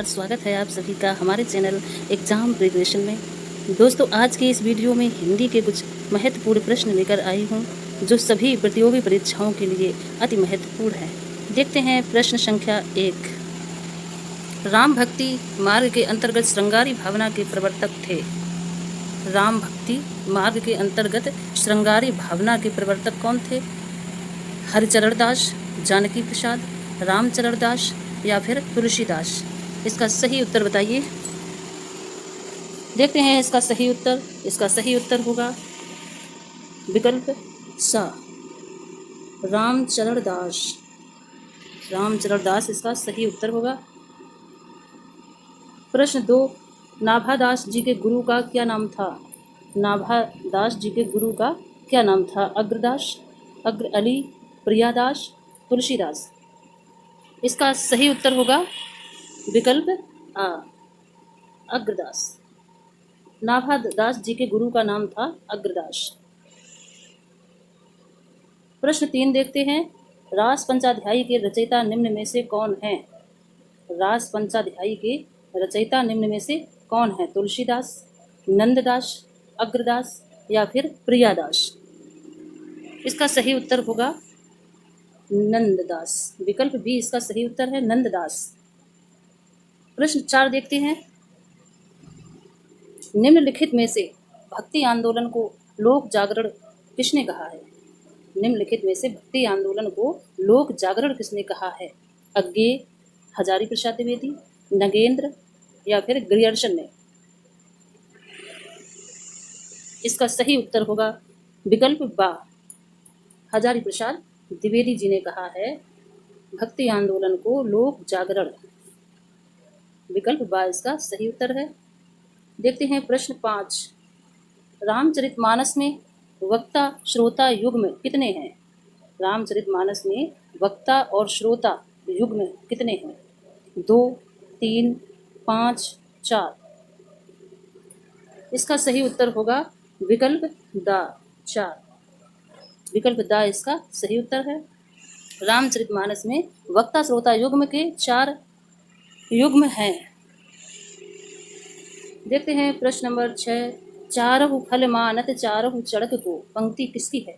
नमस्कार, स्वागत है आप सभी का हमारे चैनल एग्ज़ाम प्रिपरेशन में। दोस्तों, आज की इस वीडियो में हिंदी के कुछ महत्वपूर्ण प्रश्न लेकर आई हूं, जो सभी प्रतियोगी परीक्षाओं के लिए अति महत्वपूर्ण है। देखते हैं प्रश्न संख्या 1। राम भक्ति मार्ग के अंतर्गत श्रृंगारी भावना के प्रवर्तक थे। राम भक्ति मार्ग के अंतर्गत श्रृंगारी भावना के प्रवर्तक कौन थे? हरिचरण दास, जानकी प्रसाद, रामचरण दास या फिर तुलसीदास? इसका सही उत्तर बताइए। देखते हैं इसका सही उत्तर। इसका सही उत्तर होगा विकल्प सा, रामचरण दास। रामचरण दास इसका सही उत्तर होगा। प्रश्न 2। नाभादास जी के गुरु का क्या नाम था? नाभादास जी के गुरु का क्या नाम था? अग्रदास, अग्र अली, प्रियादास, तुलसीदास? इसका सही उत्तर होगा विकल्प आ, अग्रदास। नाभादास जी के गुरु का नाम था अग्रदास। प्रश्न 3 देखते हैं। रास पंचाध्यायी के रचयिता निम्न में से कौन है? रास पंचाध्यायी के रचयिता निम्न में से कौन है? तुलसीदास, नंददास, अग्रदास या फिर प्रियादास? इसका सही उत्तर होगा नंददास। विकल्प बी इसका सही उत्तर है, नंददास। प्रश्न 4 देखते हैं। निम्नलिखित में से भक्ति आंदोलन को लोक जागरण किसने कहा है? निम्नलिखित में से भक्ति आंदोलन को लोक जागरण किसने कहा है? अज्ञेय, हजारी प्रसाद द्विवेदी, नगेंद्र या फिर ग्रियर्सन ने? इसका सही उत्तर होगा विकल्प बा, हजारी प्रसाद द्विवेदी जी ने कहा है भक्ति आंदोलन को लोक जागरण। विकल्प बा इसका सही उत्तर है। देखते हैं प्रश्न 5। रामचरितमानस में वक्ता श्रोता युग्म कितने हैं? रामचरितमानस में वक्ता और श्रोता युग्म कितने हैं? 2, 3, 5, 4? इसका सही उत्तर होगा विकल्प दा, 4। विकल्प दा इसका सही उत्तर है। रामचरितमानस में वक्ता श्रोता युग्म के 4 युग्म हैं। देखते हैं प्रश्न नंबर 6। चारहु फल मानत चारहु चड़क को पंक्ति किसकी है?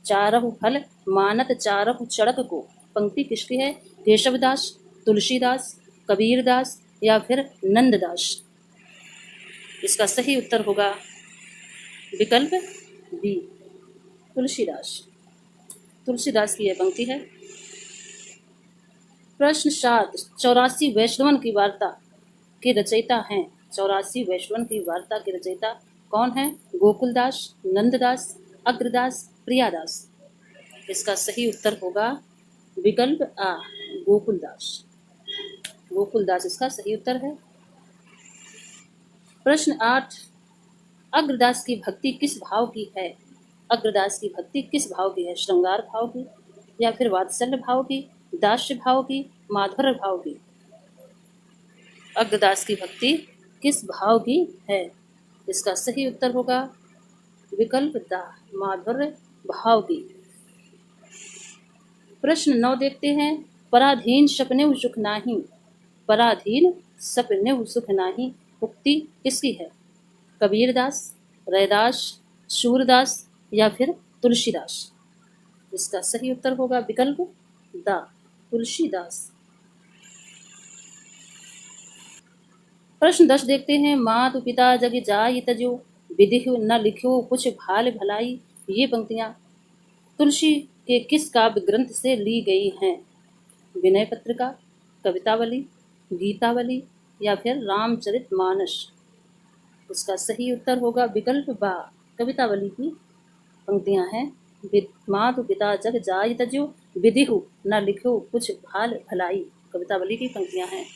चारहु फल मानत चारहु चड़क को पंक्ति किसकी है? केशवदास, तुलसीदास, कबीरदास या फिर नंददास? इसका सही उत्तर होगा विकल्प बी, तुलसीदास। तुलसीदास की यह पंक्ति है। प्रश्न 7। 84 वैष्णवन की वार्ता के रचयिता हैं। 84 वैष्णवन की वार्ता के रचयिता कौन है? गोकुलदास, नंददास, अग्रदास, प्रियादास? इसका सही उत्तर होगा विकल्प आ, गोकुलदास। गोकुलदास इसका सही उत्तर है। प्रश्न 8। अग्रदास की भक्ति किस भाव की है? अग्रदास की भक्ति किस भाव की है? श्रृंगार भाव की या फिर वात्सल्य भाव की, दास्य भाव की, माधुर्य भाव की? अग्रदास की भक्ति किस भाव की है? इसका सही उत्तर होगा विकल्प दा, माधुर्य भाव की। प्रश्न 9 देखते हैं। पराधीन सपने सुख नाही, पराधीन सपने सुख नाही उक्ति किसकी है? कबीरदास, रैदास, सूरदास या फिर तुलसीदास? इसका सही उत्तर होगा विकल्प दा, तुलसीदास। प्रश्न 10 देखते हैं। मातु पिता जग जाई तजो, विधि न लिखो कुछ भाल भलाई। ये पंक्तियां तुलसी के किस काव्य ग्रंथ से ली गई हैं? विनय पत्रिका, कवितावली, गीतावली या फिर रामचरितमानस? इसका सही उत्तर होगा विकल्प बा, कवितावली की पंक्तियां हैं। मातु पिता जग जाई तजो, विधिहु न लिखो कुछ भाल भलाई, कवितावली की पंक्तियां हैं।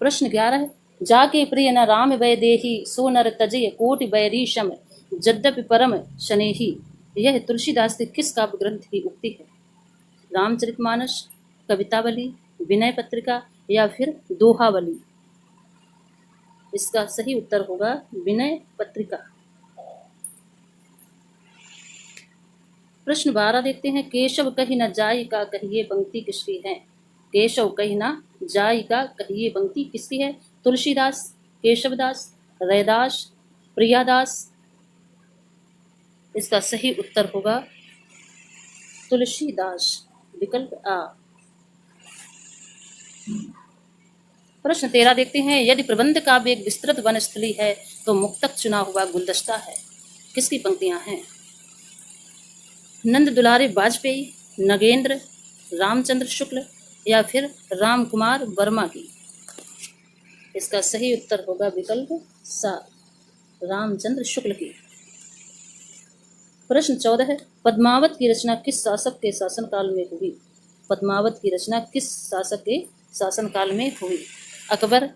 प्रश्न 11। जाके प्रिय न राम वै देही, सो नर तजय कोटि बैरीशम, यद्यपि परम शनेही। यह तुलसीदास के किस काव्य ग्रंथ की उक्ति है? रामचरितमानस, कवितावली, विनय पत्रिका या फिर दोहावली? इसका सही उत्तर होगा विनय पत्रिका। प्रश्न 12 देखते हैं। केशव कही न जाई का कहिए पंक्ति किसकी है? केशव कहना जाई का कहिए पंक्ति किसकी है? तुलसीदास, केशवदास, रैदास, प्रियादास। इसका सही उत्तर होगा तुलसीदास, विकल्प आ। प्रश्न 13 देखते हैं, यदि प्रबंध काव्य एक विस्तृत वनस्थली है तो मुक्तक चुना हुआ गुलदस्ता है। किसकी पंक्तियां हैं? नंद दुलारे वाजपेयी, नगेंद्र, रामचंद्र शुक्ल या फिर राम कुमार वर्मा की। इसका सही उत्तर होगा विकल्प सा, रामचंद्र शुक्ल की। प्रश्न 14 है, पद्मावत की रचना किस शासक के शासनकाल में हुई? पद्मावत की रचना किस शासक के शासनकाल में हुई? अकबर,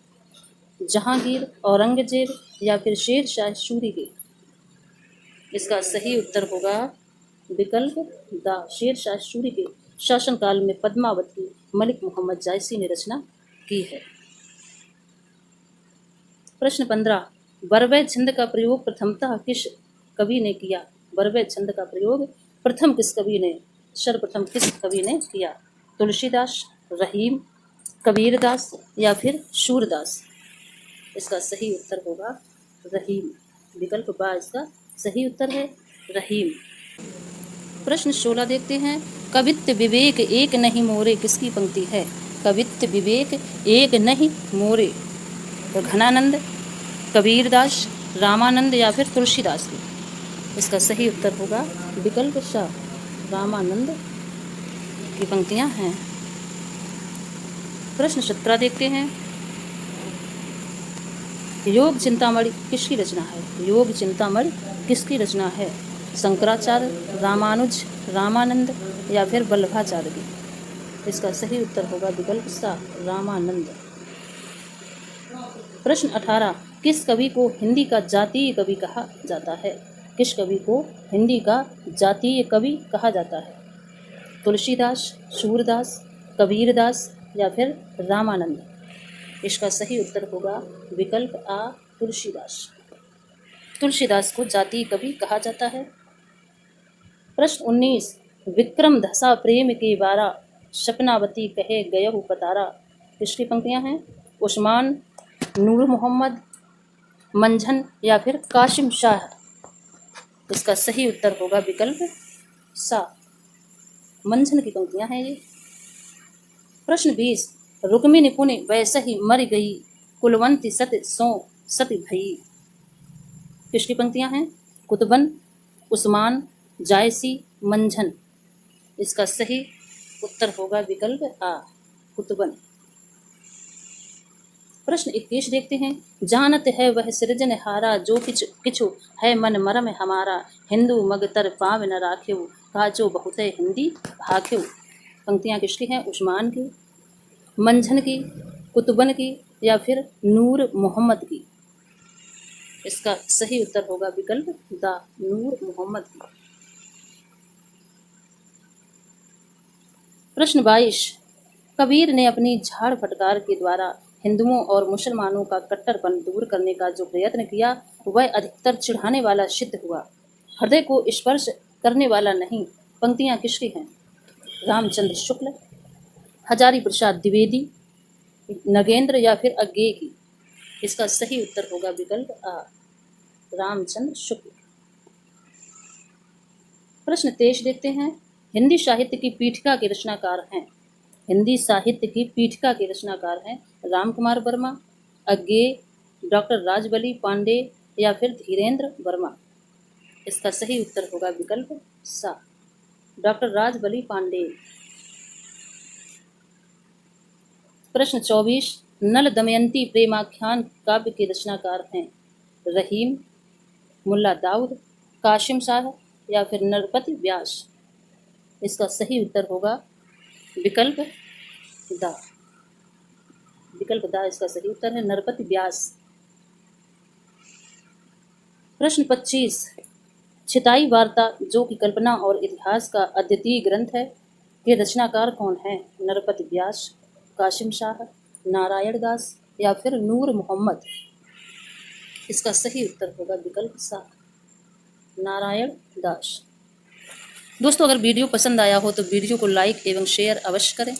जहांगीर, औरंगजेब या फिर शेर शाह सूरी के। इसका सही उत्तर होगा विकल्प द, शेर शाह सूरी के शासनकाल में पद्मावत की मलिक मोहम्मद जायसी ने रचना की है। प्रश्न 15, बरवै छंद का प्रयोग प्रथमतः किस कवि ने किया? बरवै छंद का प्रयोग प्रथम किस कवि ने, सर्वप्रथम किस कवि ने किया? तुलसीदास, रहीम, कबीरदास या फिर सूरदास। इसका सही उत्तर होगा रहीम, विकल्प बा इसका सही उत्तर है, रहीम। प्रश्न 16 देखते हैं, कवित्व विवेक एक नहीं मोरे किसकी पंक्ति है? कवित्व विवेक एक नहीं मोरे, घनानंद, कबीरदास, रामानंद या फिर तुलसीदास की। इसका सही उत्तर होगा विकल्प सा, रामानंद की पंक्तियां हैं। प्रश्न 17 देखते हैं, योग चिंतामणि किसकी रचना है? योग चिंतामणि किसकी रचना है? शंकराचार्य, रामानुज, रामानंद या फिर वल्लभाचार्य की। इसका सही उत्तर होगा विकल्प सा, रामानंद। प्रश्न 18, किस कवि को हिंदी का जातीय कवि कहा जाता है? किस कवि को हिंदी का जातीय कवि कहा जाता है? तुलसीदास, सूरदास, कबीरदास या फिर रामानंद। इसका सही उत्तर होगा विकल्प आ, तुलसीदास। तुलसीदास को जातीय कवि कहा जाता है। प्रश्न 19, विक्रम धसा प्रेम के बारा, सपनावती कहे गयहु पतारा। किसकी पंक्तियां हैं? उस्मान, नूर मोहम्मद, मंझन या फिर कासिम शाह। इसका सही उत्तर होगा विकल्प सा, मंझन की पंक्तियां हैं ये। प्रश्न 20, रुक्मिणी पुनि वैसे ही मर गई, कुलवंती सत सो सती भई। किसकी पंक्तियां हैं? कुतुबन, उस्मान, जायसी, मंझन। इसका सही उत्तर होगा विकल्प आ, कुतुबन। प्रश्न 21 देखते हैं, जानत है वह सृजनहारा, जो किछु है मन मरम हमारा, हिंदू मगतर पाव न राख्यो, काचो बहुत हिंदी भाख्यो। पंक्तियां किसकी हैं? उस्मान की, मंझन की, कुतुबन की या फिर नूर मोहम्मद की। इसका सही उत्तर होगा विकल्प द, नूर मोहम्मद की। प्रश्न 22, कबीर ने अपनी झाड़ फटकार के द्वारा हिंदुओं और मुसलमानों का कट्टरपन दूर करने का जो प्रयत्न किया वह अधिकतर चिढ़ाने वाला सिद्ध हुआ, हृदय को स्पर्श करने वाला नहीं। पंक्तियां किसकी हैं? रामचंद्र शुक्ल, हजारी प्रसाद द्विवेदी, नगेंद्र या फिर अज्ञेय की। इसका सही उत्तर होगा विकल्प आ, रामचंद्र शुक्ल। प्रश्न 23 देखते हैं, हिंदी साहित्य की पीठिका के रचनाकार हैं। हिंदी साहित्य की पीठिका के रचनाकार हैं राम कुमार वर्मा, अज्ञेय, डॉक्टर राजबली पांडे या फिर धीरेन्द्र वर्मा। इसका सही उत्तर होगा विकल्प सा, डॉक्टर राजबली पांडे। प्रश्न 24, नल दमयंती प्रेमाख्यान काव्य के रचनाकार हैं रहीम, मुल्ला दाऊद, कासिम शाह या फिर नरपति व्यास। इसका सही उत्तर होगा विकल्प द, विकल्प द इसका सही उत्तर है, नरपति व्यास। प्रश्न 25, छिताई वार्ता जो कि कल्पना और इतिहास का अद्वितीय ग्रंथ है के रचनाकार कौन है? नरपति व्यास, कासिम शाह, नारायण दास या फिर नूर मोहम्मद। इसका सही उत्तर होगा विकल्प सा, नारायण दास। दोस्तों, अगर वीडियो पसंद आया हो तो वीडियो को लाइक एवं शेयर अवश्य करें।